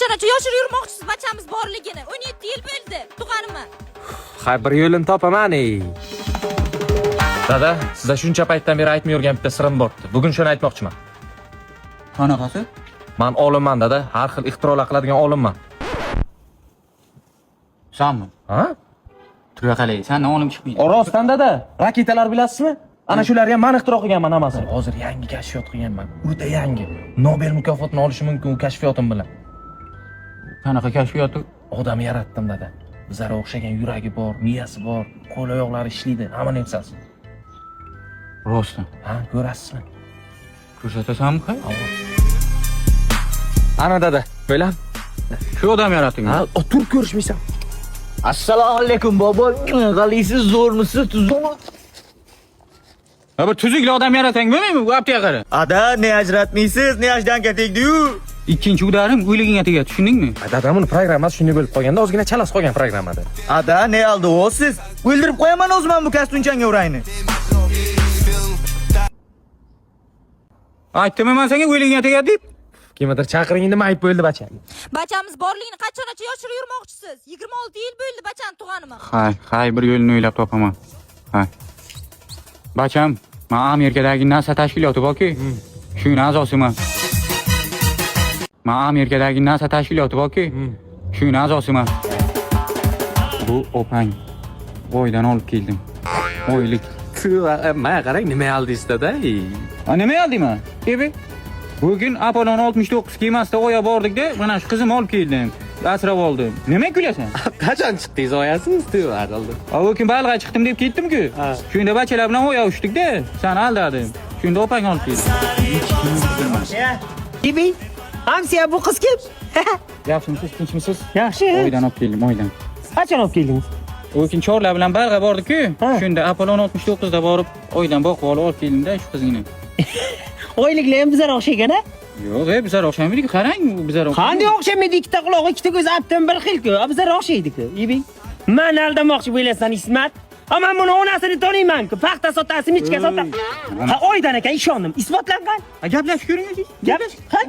Qachongacha yoshir yurmoqchisiz bachamiz borligini? 17 yil bo'ldi, tug'animi? Hay bir yo'lini topaman ey. Dada, sizga shuncha paytdan beri aytmay yurgan bitta sirim bordi. Bugun shuni aytmoqchiman. Qanaqasi? Men olimman dada, har xil ixtirolar qiladigan olimman. Sanmi? Ha? Turga qalay, sendan olim chiqmaydi. Rostdan dada, raketalar bilasizmi? Ana shularni ham men ixtiro qilganman hammasi. Hozir yangi kashfiyot qilganman. O'ta yangi. Nobel mukofotini olishi mumkin u kashfiyotim bilan. Qanaqa kashfiyot? Odam yaratdim dada. Bizlarga o'xshagan yuragi bor, miyasi bor, qo'l oyoqlari ishlaydi, hamma narsasi. Rostdan. Ha, ko'rasizmi? Ko'rsatasanmi qay? Ana dada, bo'lam. Shu odam yaratding. Ha, tur ko'rishmaysan. Assalomu alaykum bobo. Qalaysiz, zo'rmisiz, tuzukmi? Ha, bir tuzukli odam yaratang bo'lmaymi? Bu aptiga qara. Ada, ne ajratmaysiz, ne ajdanga tegdi-yu. Ikkinchi udarim o'yligingga tegadi, tushundingmi? Dadam uni programmasi shunday bo'lib qolganda ozgina chalas qolgan programmada. Ada, ne oldi o siz? O'ldirib qo'yaman o'zman bu kastunchanga urayni. Aytdim men senga o'yligingga tegadi deb. Kimdir chaqiring, nima ayb bo'ldi bacha? Bachamiz borligini qachongacha yoshir yurmoqchisiz? 26 yil bo'ldi bachani tug'animi? Hay, bir yo'lini o'ylab topaman. Hay. Bacham, men Amerikadagi NASA tashkiloti borki, shuning a'zosiman. Men Amerikadagi NASA tashkiloti borki, shuning a'zosiman. Bu opang. Oydan olib keldim. Oylik. Men qarang, nima aldingizda-da? Nima oldingmi? Ebe. Bugün Apollon 69 kemasida oya bordik-da, mana shu qizim olib keldim. Asrab oldim. Nima kulasan? Qachon chiqdingiz oyasiz? Aldim. O kun balg'a chiqdim deb ketdim-ku. Shunda bachalar bilan oya ushdik-da, seni aldadim. Shunda opang olib keldi. Ibi, hamsiya bu qiz kim? Yaxshimisiz, tinchmisiz? Yaxshi. Oydan olib keldim, oydan. Qachon olib keldingiz? O kun chorlar bilan balg'a bordik-ku. Shunda Apollon 69 da borib, oydan boqib olib keldim-da shu qizgina. Oyliklar ham bizlar o'xshagan-a? Yo'q, bizlar o'xshamaydi-ku. Qarang, bizlar o'xshamaydi. Qanday o'xshamaydi? Ikkita quloq, ikkita ko'z aptan bir xil-ku. Bizlar o'xshaydi-ku. Ibi, men aldamoqchi bo'ylasan, Ismat. Ama buni onasini taniyman-ku. Paxta sotasi, michka sotasi. Ha, oydan ekan, ishondim. Isbotlangan. Gaplashib ko'ring-chi. Gaplash. Ha?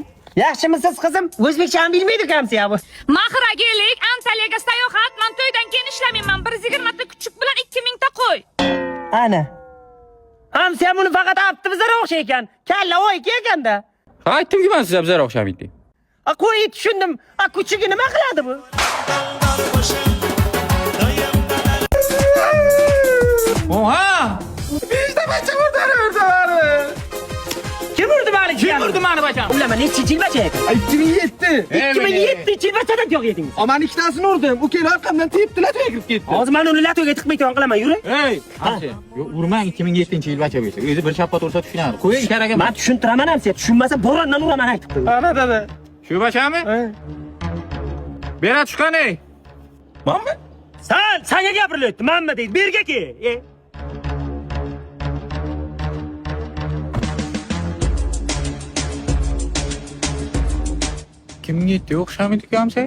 Yaxshimisiz qizim? O'zbekchani bilmaydi-ku hamsiya bu. Mahragelik, Antaliyaga sayohat, men to'ydan keyin ishlamayman. 120 ta kuchuk bilan 2000 ta qo'y. Ana. Hamsiya buni faqat apti bizlar o'xshaykan. Kalla oy kelganda. Aytdim-ku men sizga bizlar o'xshamaydi. Qo'y tushundim. Kuchugi nima qiladi bu? Oha! Bizda bacha o'rtarib bari. Kim urdi meni? Kim urdi meni bacham? Ulan nechi yil bacha ekan? 2007. 2007 yil bachadan yo'q edingiz. Aman ikkitasini urdim. U kelib orqamdan tepdi, latoga kirib ketdi. Hozir men uni latoga tiqmaydigan qilaman, yuri. Ey, Asiya, urmang 2007-yil bacha bo'lsa. O'zi bir chappa tursa tushunadi. Qo'ying karaga. Men tushuntiraman hamsiya, tushunmasa bo'rondan uraman aytib qo'y. Ana dada. Shu bachami? Berat chiqani. Menmi? Senga gapirilyapti, menmi deydi. Berga ke. Kimga yetdi o'xshamaydi-ku hamsa?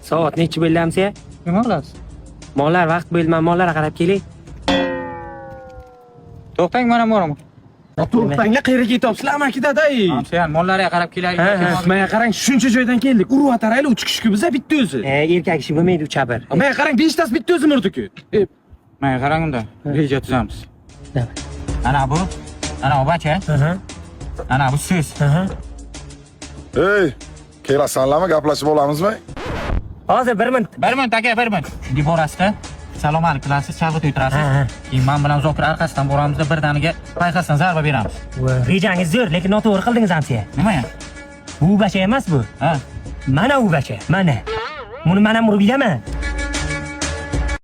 Soat nechi bo'ldi hamsiya? Nima qilasiz? Mollar vaqt bo'ldi, men mollarga qarab kelay. To'xtang, men ham boraman. To'xtanglar, qayerga ketyapsizlar amaki dada? Hamsa, mollarga qarab kelaylik. Menga qarang, shuncha joydan keldik. Urib atarayli, 3 kishiku biza bitta o'zi. Erkak kishi bo'lmaydi u chabir. Menga qarang, 5 tasi bitta o'zi murdi-ku. Menga qarang unda. Reja tuzamiz. Ana bu. Ana bu bacha. Ana bu siz. Ey, kelasanlarmi, gaplashib olamizmi? Hozir 1 minut. 1 minut aka, 1 minut. Shunday borasizda, salom alaykum qilasiz, chalg'it o'tirasiz. Keyin men bilan Zokir orqasidan boramizda birdaniga payqasdan zarba beramiz. Rejangiz zo'r, lekin noto'g'ri qildingiz hamsiya. Nima ya? Bu bacha emas bu. Ha. Mana u bacha, mana. Buni men ham urib bilaman.